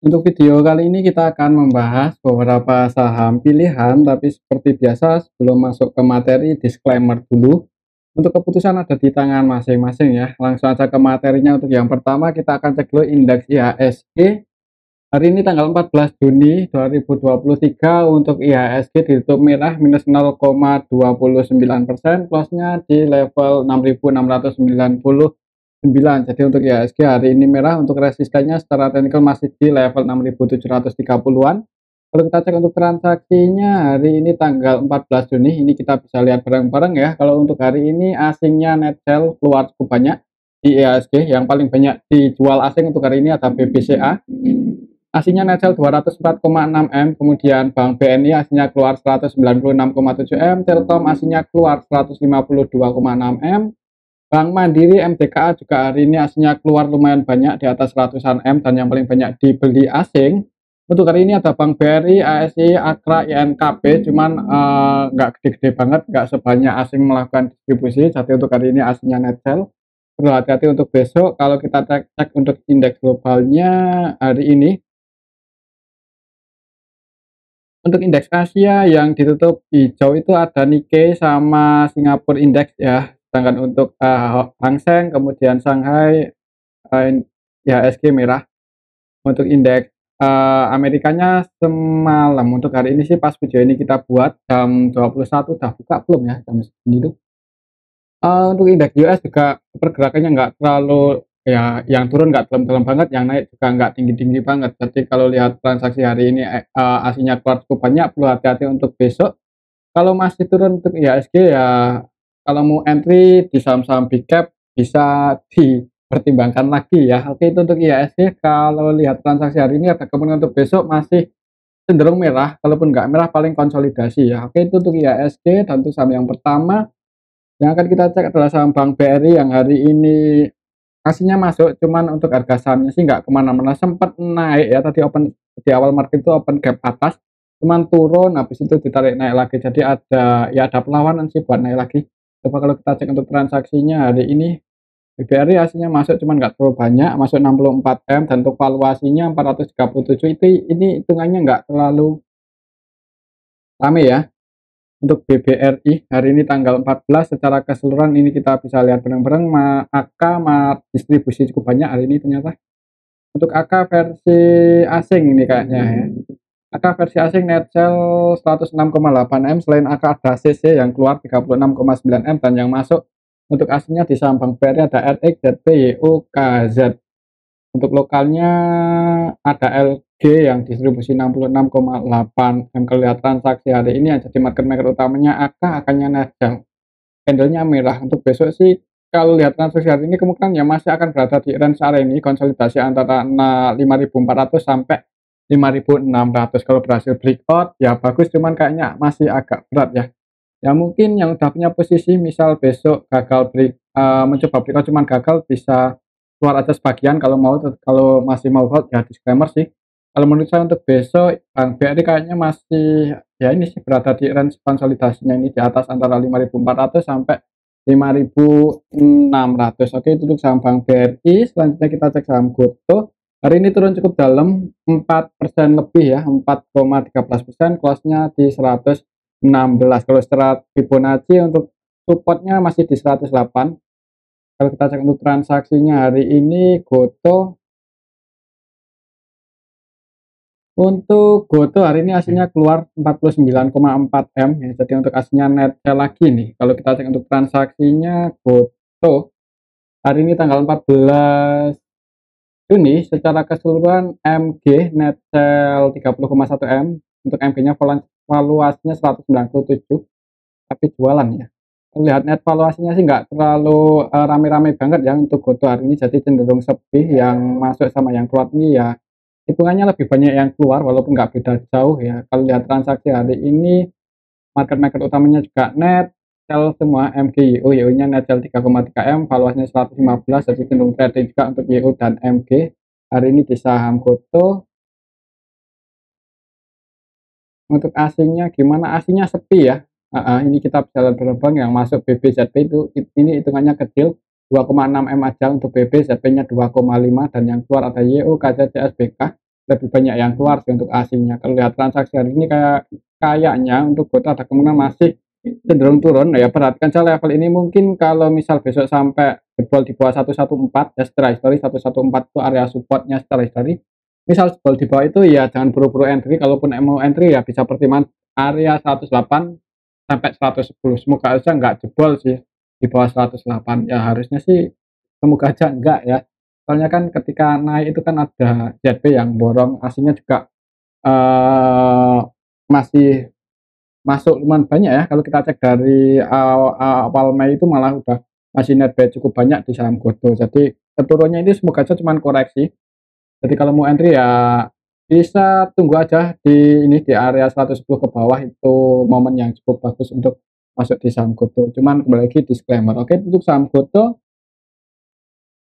Untuk video kali ini kita akan membahas beberapa saham pilihan, tapi seperti biasa sebelum masuk ke materi, disclaimer dulu. Untuk keputusan ada di tangan masing-masing ya. Langsung aja ke materinya. Untuk yang pertama kita akan cek dulu indeks IHSG. Hari ini tanggal 14 Juni 2023 untuk IHSG ditutup merah minus 0,29%, close-nya di level 6.699. Jadi untuk IHSG hari ini merah, untuk resistennya secara teknikal masih di level 6.730-an. Kalau kita cek untuk transaksinya hari ini tanggal 14 Juni, ini kita bisa lihat bareng-bareng ya. Kalau untuk hari ini asingnya net sell keluar cukup banyak di IHSG. Yang paling banyak dijual asing untuk hari ini ada BBCA. Aslinya net sell 204,6 M, kemudian Bank BNI aslinya keluar 196,7 M, Telkom aslinya keluar 152,6 M, Bank Mandiri MDKA juga hari ini aslinya keluar lumayan banyak di atas ratusan M, dan yang paling banyak dibeli asing. Untuk hari ini ada Bank BRI, ASI, Akra, INKB, cuman nggak gede-gede banget, nggak sebanyak asing melakukan distribusi. Jadi untuk hari ini aslinya net sell. Perlu hati-hati untuk besok. Kalau kita cek untuk indeks globalnya hari ini, untuk indeks Asia yang ditutup hijau itu ada Nikkei sama Singapura Index ya. Sedangkan untuk Hang Seng kemudian Shanghai IHSG merah. Untuk indeks Amerikanya semalam, untuk hari ini sih pas video ini kita buat jam 21 udah buka belum ya jam segini tuh. Untuk indeks US juga pergerakannya nggak terlalu ya, yang turun nggak dalam-dalam banget, yang naik juga nggak tinggi-tinggi banget. Jadi kalau lihat transaksi hari ini aslinya keluar cukup banyak, perlu hati-hati untuk besok. Kalau masih turun untuk IHSG ya, kalau mau entry di saham-saham big cap bisa dipertimbangkan lagi ya. Oke, itu untuk IHSG. Kalau lihat transaksi hari ini ada kemungkinan untuk besok masih cenderung merah, kalaupun nggak merah paling konsolidasi ya. Oke, itu untuk IHSG. Dan untuk saham yang pertama yang akan kita cek adalah saham Bank BRI yang hari ini aslinya masuk, cuman untuk harga sahamnya sih nggak kemana-mana, sempat naik ya, tadi open di awal market itu open gap atas, cuman turun, habis itu ditarik naik lagi, jadi ada perlawanan sih buat naik lagi. Coba kalau kita cek untuk transaksinya hari ini, BRI aslinya masuk cuman nggak terlalu banyak, masuk 64 M, dan untuk valuasinya 437, itu ini hitungannya nggak terlalu rame ya. Untuk BBRI hari ini tanggal 14 secara keseluruhan ini kita bisa lihat bareng-bareng AK distribusi cukup banyak hari ini ternyata. Untuk AK versi asing ini kayaknya ya. AK versi asing net sell 106,8 M, selain AK ada CC yang keluar 36,9 M, dan yang masuk untuk aslinya di saham Bank BRI ada RX, ZP, YU, KZ. Untuk lokalnya ada LG yang distribusi 66,8 M. Kalau lihat transaksi hari ini yang jadi market maker utamanya akannya Nasdaq. Candlenya merah. Untuk besok sih kalau lihat transaksi hari ini kemungkinan ya masih akan berada di range area ini, konsolidasi antara 5.400 sampai 5.600. Kalau berhasil breakout ya bagus, cuman kayaknya masih agak berat ya. Ya mungkin yang udah punya posisi misal besok gagal mencoba breakout cuman gagal, bisa keluar aja sebagian. Kalau mau, kalau masih mau hold ya disclaimer sih. Kalau menurut saya untuk besok Bank BRI kayaknya masih ya ini sih berada di range konsolidasinya ini di atas antara 5.400 sampai 5.600. Oke, itu untuk saham Bank BRI. Selanjutnya kita cek saham GoTo. Hari ini turun cukup dalam 4% lebih ya, 4,13%, close-nya di 116. Kalau secara Fibonacci untuk supportnya masih di 108. Kalau kita cek untuk transaksinya hari ini GoTo, untuk GoTo hari ini aslinya keluar 49,4 M ya, jadi untuk aslinya net lagi nih. Kalau kita cek untuk transaksinya GoTo hari ini tanggal 14 Juni secara keseluruhan MG net sell 30,1 M, untuk MG-nya valuasinya 197, tapi jualan ya. Lihat net valuasinya sih nggak terlalu rame-rame banget ya untuk GoTo hari ini, jadi cenderung sepi. Yang masuk sama yang keluar ini ya hitungannya lebih banyak yang keluar walaupun nggak beda jauh ya. Kalau lihat transaksi hari ini market maker utamanya juga net sell semua, MG, YU-nya net sell 3,3 M, valuasinya 115, jadi cenderung trading juga untuk YU dan MG hari ini di saham GoTo. Untuk asingnya gimana? Asingnya sepi ya. Ini kita bisa lihat berapa yang masuk BBZP itu, ini hitungannya kecil 2,6 M aja untuk BB, ZP-nya 2,5, dan yang keluar ada YU, KZ, CSBK. lebih banyak yang keluar sih untuk asingnya. Kalau lihat transaksi hari ini kayaknya untuk GoTo ada kemungkinan masih cenderung turun ya. Perhatikan saja level ini, mungkin kalau misal besok sampai jebol di bawah 114 ya, secara histori 114 itu area supportnya secara histori. Misal jebol di bawah itu ya jangan buru-buru entry, kalaupun mau entry ya bisa pertimbangan area 108 sampai 110. Semoga aja nggak jebol sih di bawah 108 ya, harusnya sih semoga aja enggak ya. Soalnya kan ketika naik itu kan ada ZB yang borong, aslinya juga masih masuk lumayan banyak ya. Kalau kita cek dari awal Mei itu malah udah masih net buy cukup banyak di saham GoTo. Jadi keturunnya ini semoga aja cuman koreksi. Jadi kalau mau entry ya bisa tunggu aja di ini di area 110 ke bawah, itu momen yang cukup bagus untuk masuk di saham GoTo. Cuman kembali lagi disclaimer. Oke, untuk saham GoTo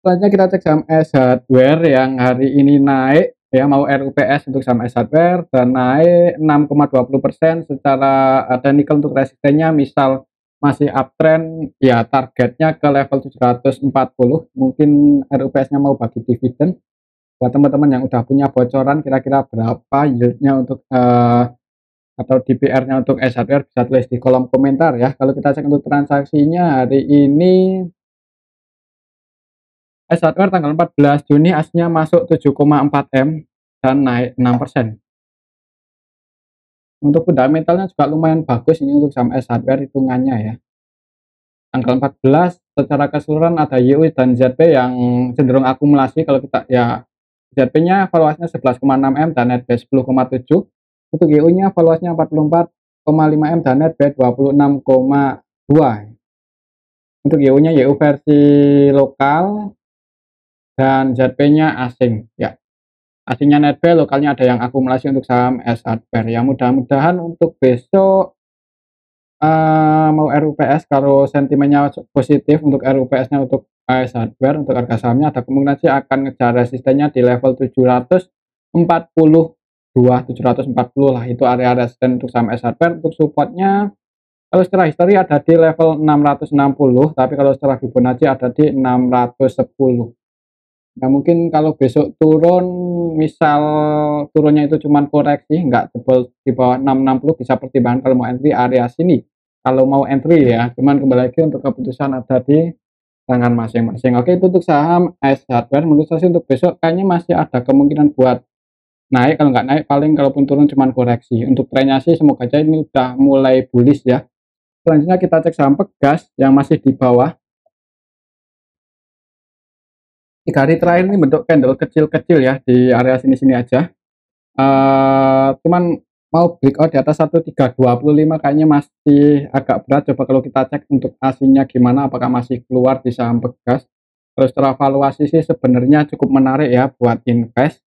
selanjutnya kita cek saham S Hardware yang hari ini naik ya, mau RUPS untuk saham S Hardware dan naik 6,20% secara teknikal. Untuk resistennya misal masih uptrend ya, targetnya ke level 740, mungkin RUPS-nya mau bagi dividen. Buat teman-teman yang udah punya bocoran kira-kira berapa yieldnya untuk atau DPR-nya untuk S Hardware bisa tulis di kolom komentar ya. Kalau kita cek untuk transaksinya hari ini, S Hardware tanggal 14 Juni asnya masuk 7,4 M dan naik 6%. Untuk fundamentalnya juga lumayan bagus ini untuk saham S Hardware hitungannya ya. Tanggal 14 secara keseluruhan ada YU dan ZP yang cenderung akumulasi. Kalau kita ya, ZP-nya valuasinya 11,6 M dan net B 10,7. Untuk YU-nya valuasinya 44,5 M dan net B 26,2. Untuk YU-nya YU versi lokal dan ZP-nya asing ya. Aslinya net buy, lokalnya ada yang akumulasi untuk saham S Hardware ya. Mudah-mudahan untuk besok mau RUPS, kalau sentimennya positif untuk RUPS-nya untuk S Hardware, untuk harga sahamnya ada kemungkinan sih akan ngejar resistennya di level 742, 740 lah, itu area resisten untuk saham S Hardware. Untuk supportnya kalau secara histori ada di level 660, tapi kalau secara Fibonacci ada di 610. Nah, mungkin kalau besok turun, misal turunnya itu cuman koreksi, nggak tebal di bawah 660, bisa pertimbangan kalau mau entry area sini. Kalau mau entry ya, cuman kembali lagi untuk keputusan ada di tangan masing-masing. Oke, itu untuk saham S Hardware. Menurut saya sih untuk besok kayaknya masih ada kemungkinan buat naik, kalau nggak naik paling kalaupun turun cuman koreksi. Untuk trennya sih semoga aja ini udah mulai bullish ya. Selanjutnya kita cek saham Pegas yang masih di bawah. 3 hari terakhir ini bentuk candle kecil-kecil ya di area sini-sini aja. Cuman mau breakout di atas 1325 kayaknya masih agak berat. Coba kalau kita cek untuk aslinya gimana, apakah masih keluar di saham Pegas. Terus secara valuasi sih sebenarnya cukup menarik ya buat invest.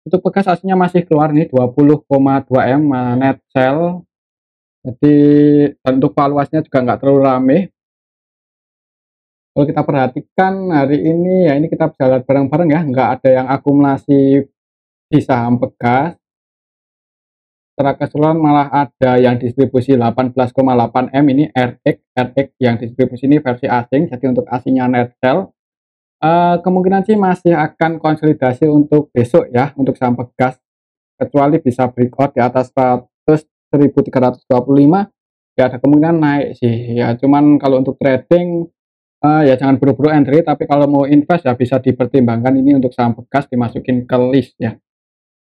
Untuk Pegas aslinya masih keluar nih 20,2 M net sell. Jadi untuk valuasinya juga nggak terlalu rame. Kalau kita perhatikan hari ini ya, ini kita bisa lihat bareng-bareng ya, nggak ada yang akumulasi di saham Pegas. Secara keseluruhan malah ada yang distribusi 18,8 M, ini RX yang distribusi ini versi asing, jadi untuk asingnya net sell. Kemungkinan sih masih akan konsolidasi untuk besok ya untuk saham Pegas, kecuali bisa breakout di atas 100.1325 ya, ada kemungkinan naik sih ya. Cuman kalau untuk trading ya jangan buru-buru entry, tapi kalau mau invest ya bisa dipertimbangkan ini untuk saham Pegas dimasukin ke list ya.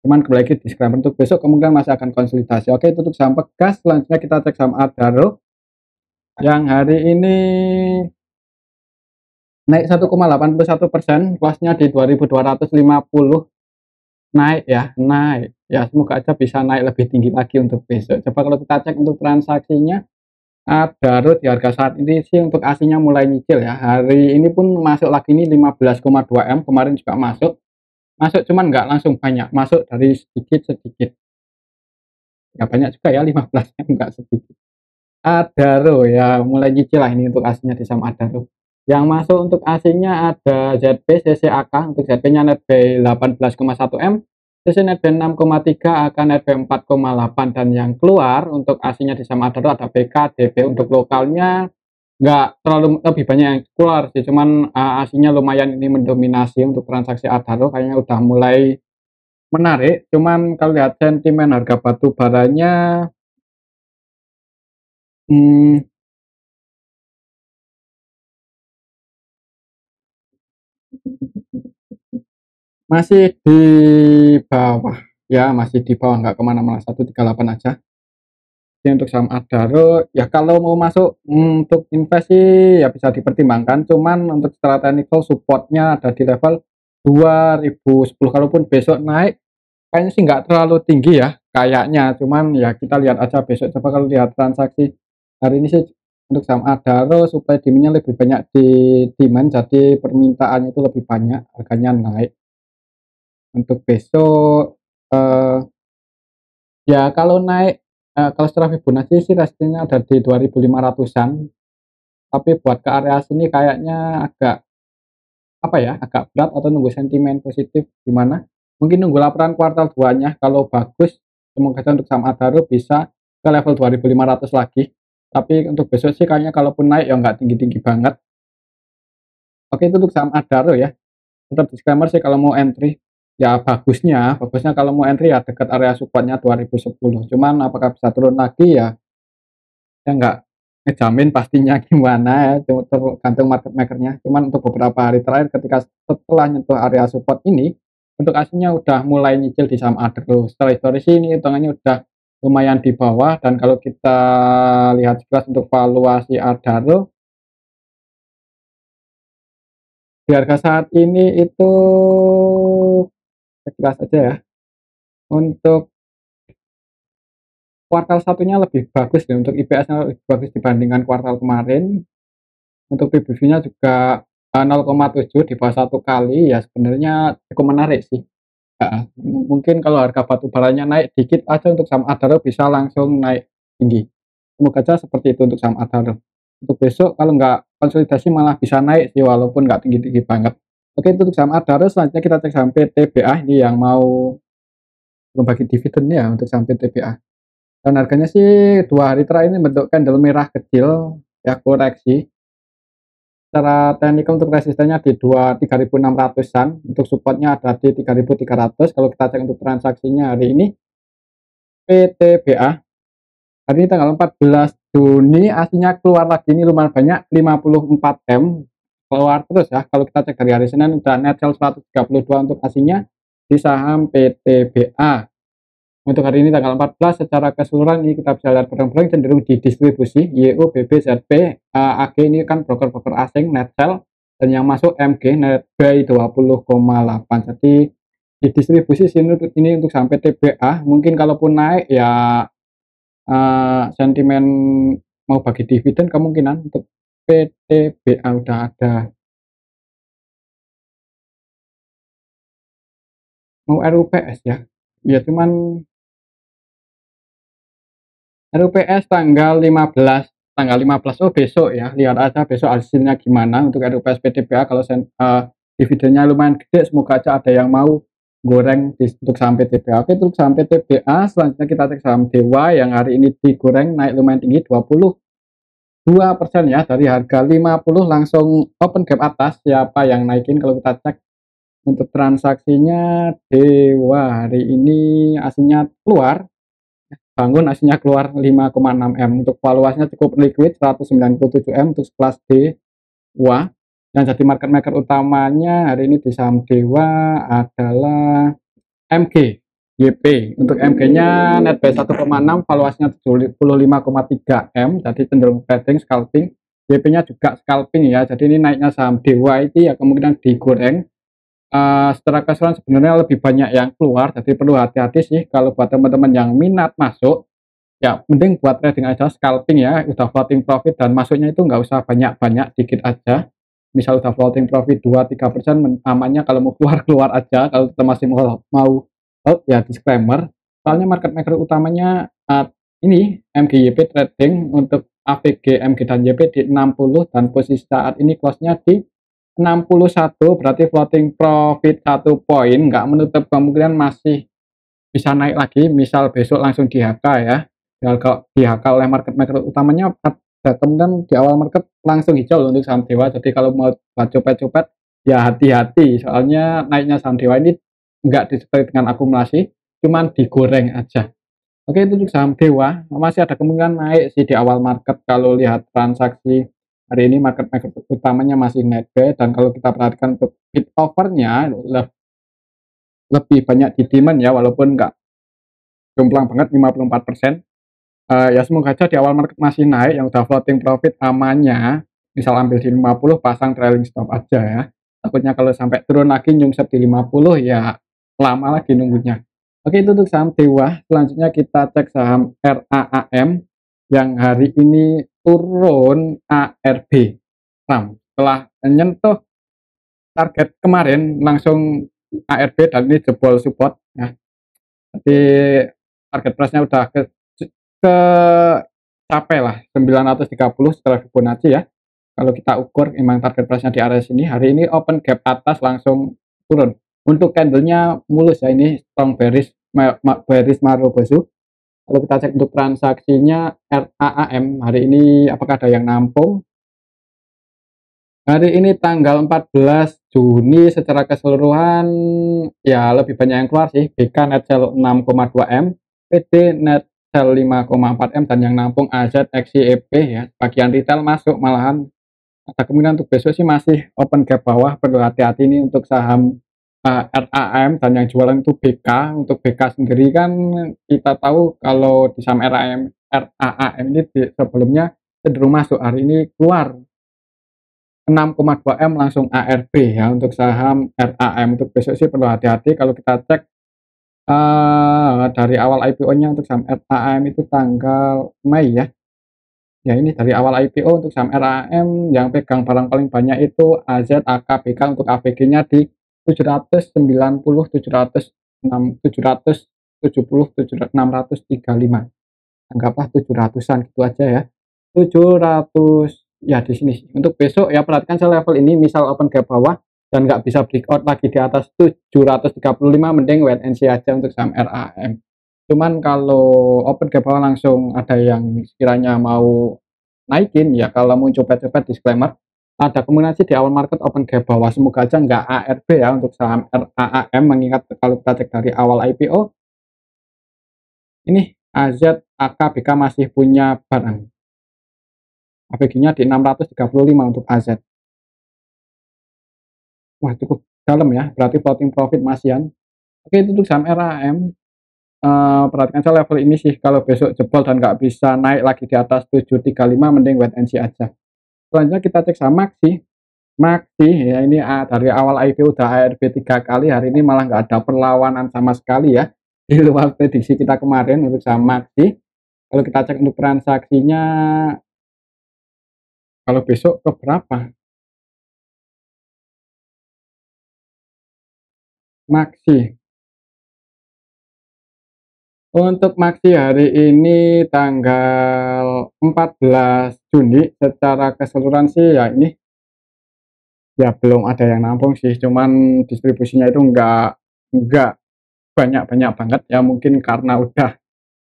Cuman kembali lagi disclaimer, untuk besok kemungkinan masih akan konsolidasi. Oke, itu untuk saham Pegas. Selanjutnya kita cek saham Adaro yang hari ini naik 1,81%, kelasnya di 2250, naik ya, naik ya, semoga aja bisa naik lebih tinggi lagi untuk besok. Coba kalau kita cek untuk transaksinya, Adaro di harga saat ini sih untuk aslinya mulai nyicil ya. Hari ini pun masuk lagi nih 15,2 M, kemarin juga masuk cuman nggak langsung banyak, masuk dari sedikit ya, banyak juga ya 15 M, nggak sedikit. Adaro ya mulai nyicil lah ini untuk aslinya di saham Adaro. Yang masuk untuk asingnya ada ZP CCAK, untuk ZP-nya net buy 18,1 M, CC net buy 6,3, AK net buy 4,8, dan yang keluar untuk asingnya di saham Adaro ada PK, DB. Untuk lokalnya nggak terlalu lebih banyak yang keluar sih, cuman asingnya lumayan ini mendominasi untuk transaksi Adaro, kayaknya udah mulai menarik, cuman kalau lihat sentimen harga batu baranya, mmm, masih di bawah, ya masih di bawah, nggak kemana-mana, 138 aja. Jadi untuk saham Adaro, ya kalau mau masuk untuk invest sih ya bisa dipertimbangkan, cuman untuk secara teknikal support-nya ada di level 2010, kalaupun besok naik kayaknya sih nggak terlalu tinggi ya, kayaknya, cuman ya kita lihat aja besok. Coba kalau lihat transaksi hari ini sih untuk saham Adaro supaya demand-nya lebih banyak di demand, jadi permintaannya itu lebih banyak, harganya naik. Untuk besok, ya kalau naik, kalau secara Fibonacci sih resistnya ada di 2.500-an, tapi buat ke area sini kayaknya agak, apa ya, agak berat atau nunggu sentimen positif gimana, mungkin nunggu laporan kuartal 2-nya, kalau bagus semoga aja untuk saham Adaro bisa ke level 2.500 lagi. Tapi untuk besok sih kayaknya kalaupun naik ya nggak tinggi-tinggi banget. Oke, itu untuk saham Adaro ya. Tetap disclaimer sih kalau mau entry, ya bagusnya kalau mau entry ya dekat area support-nya 2010. Cuman apakah bisa turun lagi ya saya nggak ngejamin pastinya gimana ya, tergantung market maker-nya. Cuman untuk beberapa hari terakhir ketika setelah nyentuh area support ini, untuk aslinya udah mulai nyicil di saham Adaro. Setelah historis ini hitungannya udah lumayan di bawah, dan kalau kita lihat sekilas untuk valuasi Adaro di harga saat ini itu sekilas aja ya, untuk kuartal satunya lebih bagus ya, untuk IPS-nya lebih bagus dibandingkan kuartal kemarin. Untuk PBV-nya juga 0,7 di bawah 1 kali, ya sebenarnya cukup menarik sih. Heeh, mungkin kalau harga batu baranya naik dikit aja untuk saham Adaro bisa langsung naik tinggi. Semoga aja seperti itu untuk saham Adaro. Untuk besok kalau nggak konsolidasi malah bisa naik sih walaupun nggak tinggi-tinggi banget. Oke, itu untuk saham Adaro. Selanjutnya kita cek saham PTBA ini yang mau berbagi dividen ya, untuk saham PTBA. Dan harganya sih 2 hari terakhir ini bentuk candle merah kecil ya, koreksi. Secara teknikal untuk resistennya di 3.600-an, untuk supportnya ada di 3.300. Kalau kita cek untuk transaksinya hari ini, PTBA hari ini tanggal 14 Juni aslinya keluar lagi, ini lumayan banyak, 54 M keluar terus ya. Kalau kita cek dari hari Senin udah net sell 132 untuk aslinya di saham PTBA. Untuk hari ini tanggal 14 secara keseluruhan ini kita bisa lihat barang-barang cenderung didistribusi YO, BB, ZP, AG ini kan broker-broker asing net sell, dan yang masuk MG net buy 20,8. Jadi didistribusi sini ini untuk sampai TBA. Mungkin kalaupun naik ya sentimen mau bagi dividen kemungkinan. Untuk PTBA udah ada. Mau RUPS ya. Ya cuman RUPS tanggal 15 oh besok ya, lihat aja besok hasilnya gimana untuk RUPS PTBA. Kalau dividennya lumayan gede, semoga aja ada yang mau goreng untuk saham PTBA. Oke, untuk saham PTBA selanjutnya kita cek saham Dewa yang hari ini digoreng naik lumayan tinggi 22% ya, dari harga 50 langsung open gap atas. Siapa yang naikin kalau kita cek untuk transaksinya Dewa hari ini aslinya keluar bangun, aslinya keluar 5,6 M, untuk valuasinya cukup liquid 197 M untuk kelas D. Wah, yang jadi market maker utamanya hari ini di saham Dewa adalah MG YP. Untuk MG-nya net buy 1,6, valuasinya 75,3 M, jadi cenderung trading scalping. YP-nya juga scalping ya, jadi ini naiknya saham Dewa itu ya kemungkinan digoreng. Secara keseluruhan sebenarnya lebih banyak yang keluar, jadi perlu hati-hati sih kalau buat teman-teman yang minat masuk. Ya, mending buat trading aja, scalping ya, udah floating profit dan masuknya itu nggak usah banyak-banyak, dikit aja. Misal udah floating profit 2-3%, amannya kalau mau keluar-keluar aja, kalau kita masih mau out ya disclaimer. Soalnya market maker utamanya ini MGYP Trading, untuk AVG, MG dan YP di 60, dan posisi saat ini close-nya di 61, berarti floating profit 1 poin, nggak menutup kemungkinan masih bisa naik lagi, misal besok langsung di HK ya. Kalau di HK oleh market maker utamanya ada kemungkinan di awal market langsung hijau untuk saham Dewa. Jadi kalau mau buat copet-copet ya hati-hati, soalnya naiknya saham Dewa ini nggak disertai dengan akumulasi, cuman digoreng aja. Oke, itu untuk saham Dewa, masih ada kemungkinan naik sih di awal market kalau lihat transaksi hari ini market utamanya masih net buy, dan kalau kita perhatikan untuk bid overnya lebih banyak di demand ya, walaupun nggak jomplang banget 54%. Ya semoga aja di awal market masih naik, yang udah floating profit amannya misal ambil di 50 pasang trailing stop aja ya. Takutnya kalau sampai turun lagi nyungsep di 50 ya lama lagi nunggunya. Oke, itu untuk saham Dewa. Selanjutnya kita cek saham RAAM yang hari ini turun ARB RAM. Setelah menyentuh target kemarin langsung ARB dan ini jebol support ya. Jadi target price-nya udah ke capai lah 930 setelah Fibonacci ya. Kalau kita ukur memang target price-nya di area sini. Hari ini open gap atas langsung turun. Untuk candlenya mulus ya, ini strong bearish Marubozu. Kalau kita cek untuk transaksinya RAAM hari ini apakah ada yang nampung? Hari ini tanggal 14 Juni secara keseluruhan ya lebih banyak yang keluar sih. BK net sell 6,2 M, PD net sell 5,4 M, dan yang nampung AZ XYP ya. Bagian retail masuk, malahan ada kemungkinan untuk besok sih masih open gap bawah. Perlu hati-hati ini untuk saham RAM, dan yang jualan itu BK. Untuk BK sendiri kan kita tahu kalau di saham RAM ini sebelumnya cenderung masuk, hari ini keluar 6,2 M langsung ARB ya untuk saham RAM. Untuk besok sih perlu hati-hati. Kalau kita cek dari awal IPO-nya untuk saham RAM itu tanggal Mei ya. Ya ini dari awal IPO untuk saham RAM yang pegang barang paling banyak itu AZ, AK, BK. Untuk ABG-nya di 790, 770, 635. Anggaplah 700-an gitu aja ya. 700 ya di sini. Untuk besok ya perhatikan saya level ini misal open gap bawah dan nggak bisa breakout lagi di atas 735, mending wait and see aja untuk saham RAM. Cuman kalau open gap bawah langsung ada yang sekiranya mau naikin ya, kalau mau coba-coba disclaimer ada kemungkinan sih di awal market open gap bawah, semoga aja nggak ARB ya untuk saham RAM, mengingat kalau kita cek dari awal IPO ini AZ, AK, BK masih punya barang. ABG-nya di 635 untuk AZ. Wah, cukup dalam ya, berarti floating profit masihan. Oke, itu untuk saham RAM. Perhatikan saya level ini sih, kalau besok jebol dan nggak bisa naik lagi di atas 735, mending wait and see aja. Selanjutnya kita cek saham Maxi. Maxi ya ini dari awal IPO udah ARB 3 kali, hari ini malah nggak ada perlawanan sama sekali ya. Di luar prediksi kita kemarin untuk saham Maxi. Kalau kita cek untuk transaksinya, kalau besok ke berapa? Maxi. Untuk Maxi hari ini tanggal 14 Juni secara keseluruhan sih ya ini ya belum ada yang nampung sih, cuman distribusinya itu enggak banyak-banyak banget ya, mungkin karena udah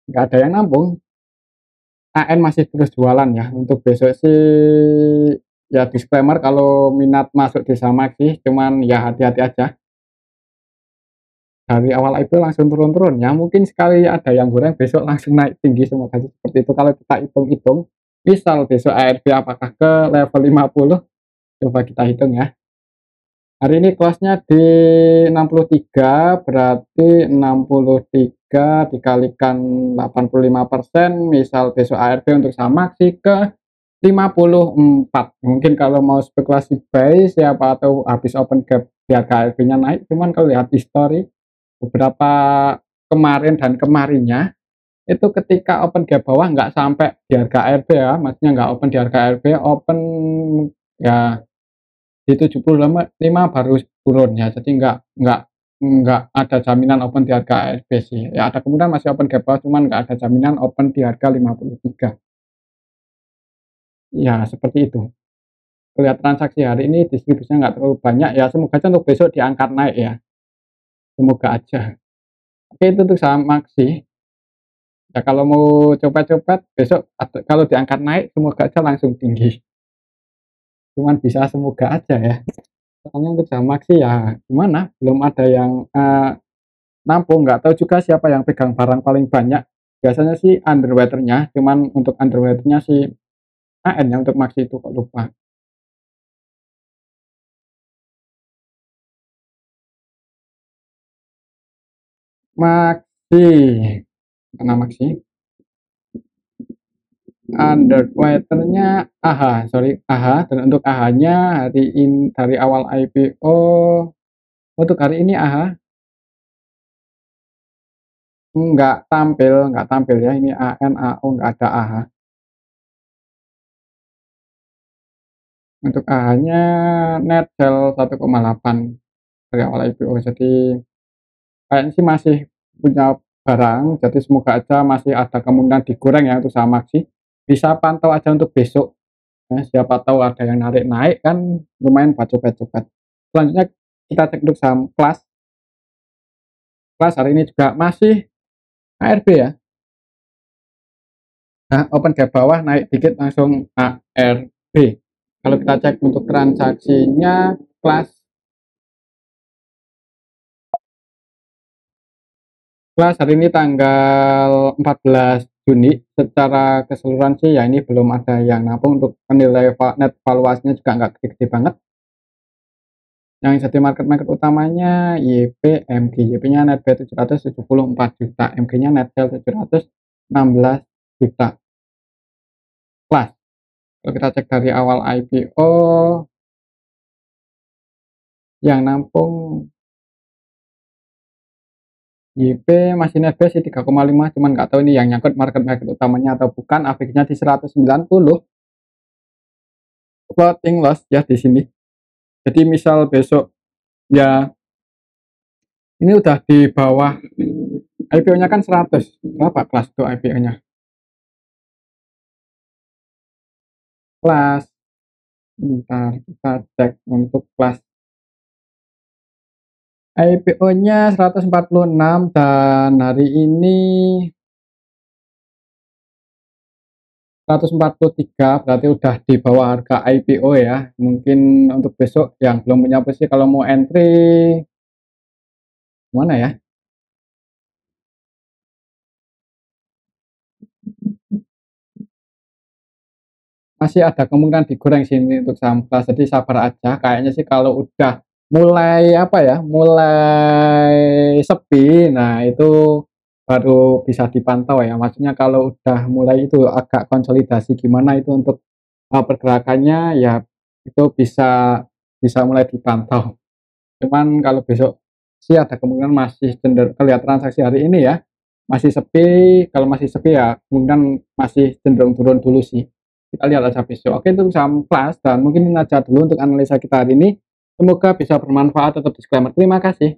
nggak ada yang nampung. AN masih terus jualan ya. Untuk besok sih ya disclaimer kalau minat masuk di saham Maxi, cuman ya hati-hati aja. Dari awal IPO langsung turun-turun ya, mungkin sekali ada yang goreng besok langsung naik tinggi, semoga seperti itu. Kalau kita hitung-hitung misal besok ARB apakah ke level 50, coba kita hitung ya. Hari ini close-nya di 63, berarti 63 dikalikan 85%, misal besok ARB untuk saham Maxi ke 54. Mungkin kalau mau spekulasi buy siapa tahu habis open gap harga ARB-nya naik, cuman kalau lihat history beberapa kemarin dan kemarinnya itu ketika open gap bawah nggak sampai di harga ARB ya, maksudnya nggak open di harga ARB, open ya di 75 baru turun ya, jadi nggak ada jaminan open di harga ARB sih ya, ada kemungkinan masih open gap bawah, cuman nggak ada jaminan open di harga 53 ya, seperti itu. Lihat transaksi hari ini distribusinya nggak terlalu banyak ya, semoga aja untuk besok diangkat naik ya, semoga aja. Oke, itu untuk saham Maxi ya, kalau mau coba-coba besok kalau diangkat naik semoga aja langsung tinggi, cuman bisa semoga aja ya. Soalnya untuk saham Maxi ya gimana, belum ada yang, nampung, nggak tahu juga siapa yang pegang barang paling banyak. Biasanya sih underwater-nya, cuman untuk underwater-nya si AN ya, untuk Maxi itu kok lupa. Maxi, mana Maxi? Underwater-nya AHA, sorry AHA, dan untuk AHA-nya hari ini dari awal IPO untuk hari ini AHA nggak tampil ya, ini AN, AO nggak ada AHA. Untuk AHA-nya net sell 1,8 dari awal IPO, jadi kayaknya sih masih punya barang, jadi semoga aja masih ada kemungkinan digoreng ya untuk saham Maxi. Bisa pantau aja untuk besok, ya, siapa tahu ada yang naik kan lumayan bacot-bacot. Selanjutnya kita cek untuk saham kelas. Kelas hari ini juga masih ARB ya. Nah, open gap bawah naik dikit langsung ARB. Kalau kita cek untuk transaksinya kelas Kelas hari ini tanggal 14 Juni, secara keseluruhan sih ya ini belum ada yang nampung, untuk nilai net valuasinya juga nggak gede-gede banget. Yang jadi market utamanya YP, MG. YP-nya net B 774 juta, MG-nya net sell 716 juta. Kelas, kalau kita cek dari awal IPO, yang nampung YP masih net B sih 3,5, cuman nggak tahu ini yang nyangkut market utamanya atau bukan. AVX-nya di 190, floating loss ya di sini. Jadi misal besok ya ini udah di bawah IPO-nya kan 100, berapa kelas tuh IPO-nya? Kelas, bentar kita cek untuk kelas. IPO-nya 146 dan hari ini 143, berarti udah di bawah harga IPO ya. Mungkin untuk besok yang belum punya posisi kalau mau entry mana ya? Masih ada kemungkinan digoreng sini untuk saham kelas, jadi sabar aja. Kayaknya sih kalau udah mulai apa ya, mulai sepi, nah itu baru bisa dipantau ya. Maksudnya kalau udah mulai itu agak konsolidasi gimana itu untuk pergerakannya ya, itu bisa bisa mulai dipantau. Cuman kalau besok sih ada kemungkinan masih cenderung lihat transaksi hari ini ya, masih sepi. Kalau masih sepi ya kemungkinan masih cenderung turun dulu sih. Kita lihat aja besok. Oke, itu saham kelas dan mungkin ini aja dulu untuk analisa kita hari ini. Semoga bisa bermanfaat. Tetap disclaimer. Terima kasih.